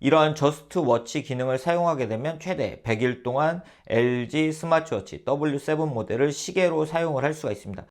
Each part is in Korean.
이러한 저스트 워치 기능을 사용하게 되면 최대 100일 동안 LG 스마트워치 W7 모델을 시계로 사용을 할 수가 있습니다.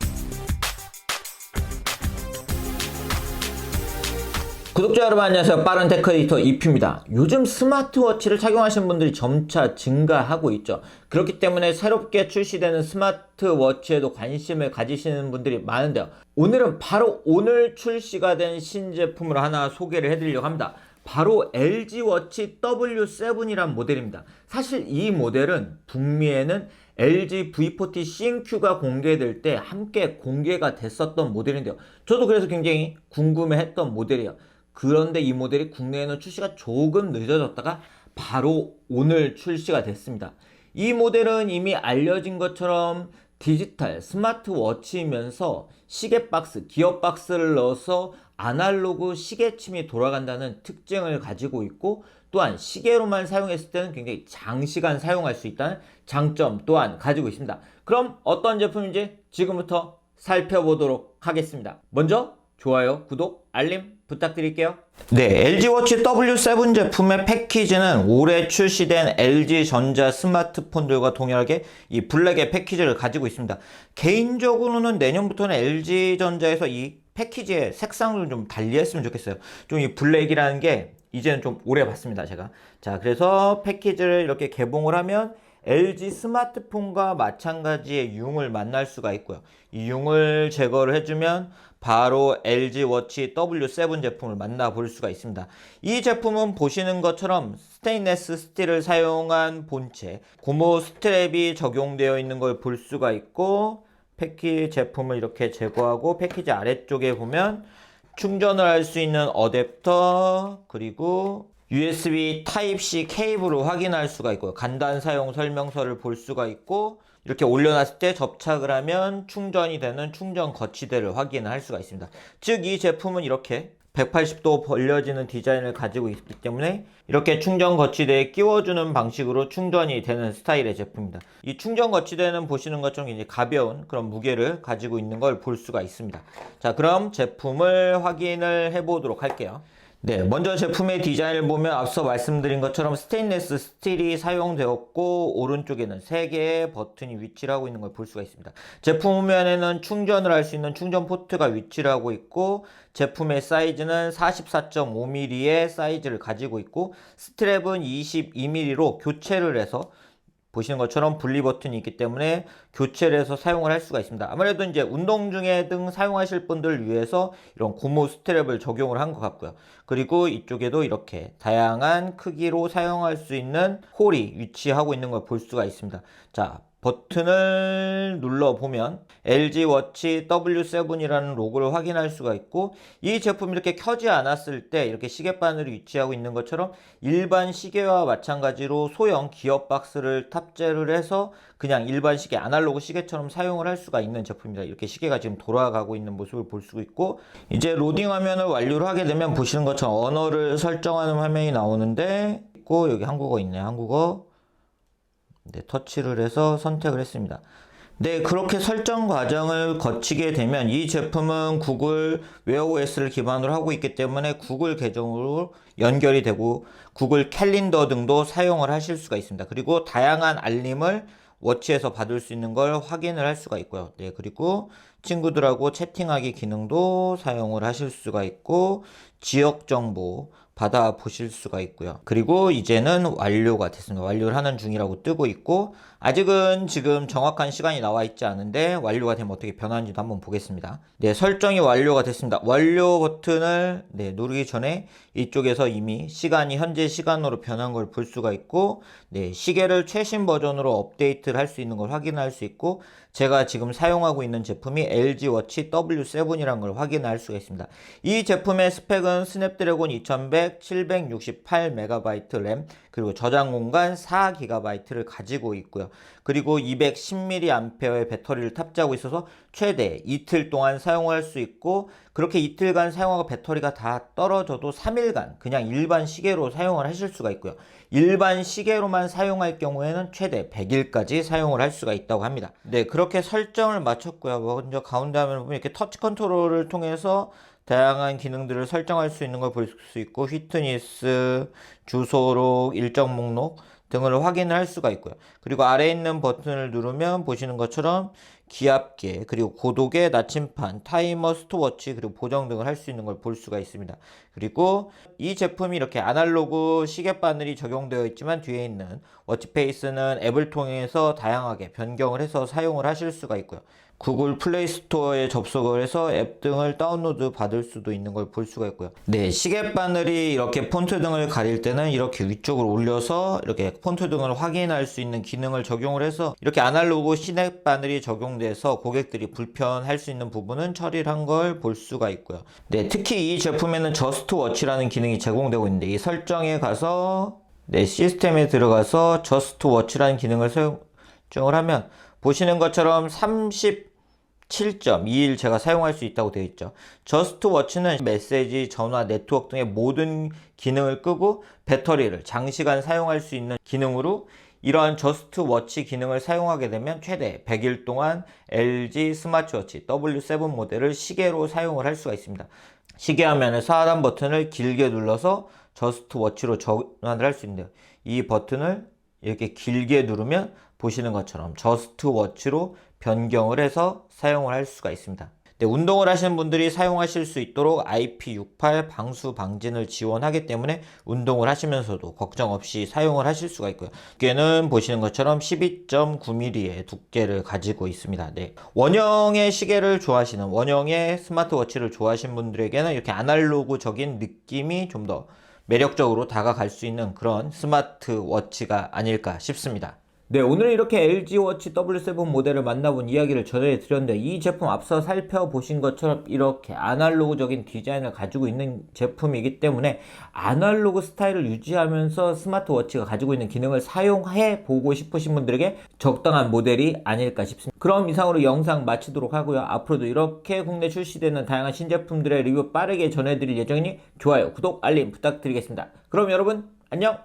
구독자 여러분 안녕하세요. 빠른 테크 에디터 이프입니다. 요즘 스마트워치를 착용하시는 분들이 점차 증가하고 있죠. 그렇기 때문에 새롭게 출시되는 스마트워치에도 관심을 가지시는 분들이 많은데요. 오늘은 바로 오늘 출시가 된 신제품을 하나 소개를 해드리려고 합니다. 바로 LG워치 W7이란 모델입니다. 사실 이 모델은 북미에는 LG V40 CNQ가 공개될 때 함께 공개가 됐었던 모델인데요. 저도 그래서 굉장히 궁금해했던 모델이에요. 그런데 이 모델이 국내에는 출시가 조금 늦어졌다가 바로 오늘 출시가 됐습니다. 이 모델은 이미 알려진 것처럼 디지털 스마트워치이면서 시계박스, 기어박스를 넣어서 아날로그 시계침이 돌아간다는 특징을 가지고 있고, 또한 시계로만 사용했을 때는 굉장히 장시간 사용할 수 있다는 장점 또한 가지고 있습니다. 그럼 어떤 제품인지 지금부터 살펴보도록 하겠습니다. 먼저 좋아요, 구독, 알림 부탁드릴게요. 네, LG워치 W7 제품의 패키지는 올해 출시된 LG전자 스마트폰들과 동일하게 이 블랙의 패키지를 가지고 있습니다. 개인적으로는 내년부터는 LG전자에서 이 패키지의 색상을 좀 달리했으면 좋겠어요. 좀 이 블랙이라는 게 이제는 좀 오래 봤습니다, 제가. 자, 그래서 패키지를 이렇게 개봉을 하면 LG 스마트폰과 마찬가지의 융을 만날 수가 있고요. 이 융을 제거를 해주면 바로 LG워치 W7 제품을 만나볼 수가 있습니다. 이 제품은 보시는 것처럼 스테인레스 스틸을 사용한 본체, 고무 스트랩이 적용되어 있는 걸 볼 수가 있고, 패키지 제품을 이렇게 제거하고 패키지 아래쪽에 보면 충전을 할 수 있는 어댑터, 그리고 USB Type-C 케이블을 확인할 수가 있고요. 간단 사용 설명서를 볼 수가 있고, 이렇게 올려놨을 때 접착을 하면 충전이 되는 충전 거치대를 확인할 수가 있습니다. 즉, 이 제품은 이렇게 180도 벌려지는 디자인을 가지고 있기 때문에 이렇게 충전 거치대에 끼워주는 방식으로 충전이 되는 스타일의 제품입니다. 이 충전 거치대는 보시는 것처럼 이제 가벼운 그런 무게를 가지고 있는 걸 볼 수가 있습니다. 자, 그럼 제품을 확인을 해보도록 할게요. 네, 먼저 제품의 디자인을 보면 앞서 말씀드린 것처럼 스테인레스 스틸이 사용되었고, 오른쪽에는 3개의 버튼이 위치를 하고 있는 걸 볼 수가 있습니다. 제품 후면에는 충전을 할 수 있는 충전 포트가 위치를 하고 있고, 제품의 사이즈는 44.5mm의 사이즈를 가지고 있고, 스트랩은 22mm로 교체를 해서 보시는 것처럼 분리 버튼이 있기 때문에 교체를 해서 사용을 할 수가 있습니다. 아무래도 이제 운동 중에 등 사용하실 분들을 위해서 이런 고무 스트랩을 적용을 한 것 같고요. 그리고 이쪽에도 이렇게 다양한 크기로 사용할 수 있는 홀이 위치하고 있는 걸 볼 수가 있습니다. 자, 버튼을 눌러보면 LG워치 W7이라는 로고를 확인할 수가 있고, 이 제품이 이렇게 켜지 않았을 때 이렇게 시계바늘이 위치하고 있는 것처럼 일반 시계와 마찬가지로 소형 기어박스를 탑재를 해서 그냥 일반 시계, 아날로그 시계처럼 사용을 할 수가 있는 제품입니다. 이렇게 시계가 지금 돌아가고 있는 모습을 볼 수 있고, 이제 로딩 화면을 완료를 하게 되면 보시는 것처럼 언어를 설정하는 화면이 나오는데, 있고 여기 한국어 있네요. 한국어. 네, 터치를 해서 선택을 했습니다. 네, 그렇게 설정 과정을 거치게 되면 이 제품은 구글 웨어OS를 기반으로 하고 있기 때문에 구글 계정으로 연결이 되고 구글 캘린더 등도 사용을 하실 수가 있습니다. 그리고 다양한 알림을 워치에서 받을 수 있는 걸 확인을 할 수가 있고요. 네, 그리고 친구들하고 채팅하기 기능도 사용을 하실 수가 있고, 지역 정보 받아 보실 수가 있고요. 그리고 이제는 완료가 됐습니다. 완료를 하는 중이라고 뜨고 있고, 아직은 지금 정확한 시간이 나와 있지 않은데 완료가 되면 어떻게 변하는지도 한번 보겠습니다. 네, 설정이 완료가 됐습니다. 완료 버튼을 누르기 전에 이쪽에서 이미 시간이 현재 시간으로 변한 걸 볼 수가 있고, 시계를 최신 버전으로 업데이트를 할 수 있는 걸 확인할 수 있고, 제가 지금 사용하고 있는 제품이 LG워치 W7이라는 걸 확인할 수가 있습니다. 이 제품의 스펙은 스냅드래곤 2100 768MB 램, 그리고 저장 공간 4GB를 가지고 있고요. 그리고 210mAh의 배터리를 탑재하고 있어서 최대 이틀 동안 사용할 수 있고, 그렇게 이틀간 사용하고 배터리가 다 떨어져도 3일간 그냥 일반 시계로 사용을 하실 수가 있고요. 일반 시계로만 사용할 경우에는 최대 100일까지 사용을 할 수가 있다고 합니다. 네, 그렇게 설정을 마쳤고요. 먼저 가운데 화면을 보면 이렇게 터치 컨트롤을 통해서 다양한 기능들을 설정할 수 있는 걸 볼 수 있고, 휘트니스, 주소록, 일정 목록 등을 확인을 할 수가 있고요. 그리고 아래에 있는 버튼을 누르면 보시는 것처럼 기압계, 그리고 고독의 나침판, 타이머, 스톱워치, 그리고 보정 등을 할 수 있는 걸 볼 수가 있습니다. 그리고 이 제품이 이렇게 아날로그 시계 바늘이 적용되어 있지만 뒤에 있는 워치페이스는 앱을 통해서 다양하게 변경을 해서 사용을 하실 수가 있고요. 구글 플레이 스토어에 접속을 해서 앱 등을 다운로드 받을 수도 있는 걸 볼 수가 있고요. 네, 시계 바늘이 이렇게 폰트 등을 가릴 때는 이렇게 위쪽으로 올려서 이렇게 폰트 등을 확인할 수 있는 기능을 적용을 해서 이렇게 아날로그 시계 바늘이 적용돼서 고객들이 불편할 수 있는 부분은 처리를 한 걸 볼 수가 있고요. 네, 특히 이 제품에는 저스트 워치라는 기능이 제공되고 있는데 이 설정에 가서 네, 시스템에 들어가서 저스트 워치라는 기능을 설정을 하면 보시는 것처럼 37.2일 제가 사용할 수 있다고 되어 있죠. 저스트 워치는 메시지, 전화, 네트워크 등의 모든 기능을 끄고 배터리를 장시간 사용할 수 있는 기능으로 이러한 저스트 워치 기능을 사용하게 되면 최대 100일 동안 LG 스마트워치 W7 모델을 시계로 사용을 할 수가 있습니다. 시계 화면에서 하단 버튼을 길게 눌러서 저스트 워치로 전환을 할 수 있는데요. 이 버튼을 이렇게 길게 누르면 보시는 것처럼 저스트 워치로 변경을 해서 사용을 할 수가 있습니다. 네, 운동을 하시는 분들이 사용하실 수 있도록 IP68 방수 방진을 지원하기 때문에 운동을 하시면서도 걱정 없이 사용을 하실 수가 있고요. 두께는 보시는 것처럼 12.9mm의 두께를 가지고 있습니다. 네, 원형의 시계를 좋아하시는, 원형의 스마트워치를 좋아하시는 분들에게는 이렇게 아날로그적인 느낌이 좀 더 매력적으로 다가갈 수 있는 그런 스마트워치가 아닐까 싶습니다. 네, 오늘 이렇게 LG 워치 W7 모델을 만나본 이야기를 전해드렸는데 이 제품 앞서 살펴보신 것처럼 이렇게 아날로그적인 디자인을 가지고 있는 제품이기 때문에 아날로그 스타일을 유지하면서 스마트워치가 가지고 있는 기능을 사용해 보고 싶으신 분들에게 적당한 모델이 아닐까 싶습니다. 그럼 이상으로 영상 마치도록 하고요. 앞으로도 이렇게 국내 출시되는 다양한 신제품들의 리뷰 빠르게 전해드릴 예정이니 좋아요, 구독, 알림 부탁드리겠습니다. 그럼 여러분 안녕!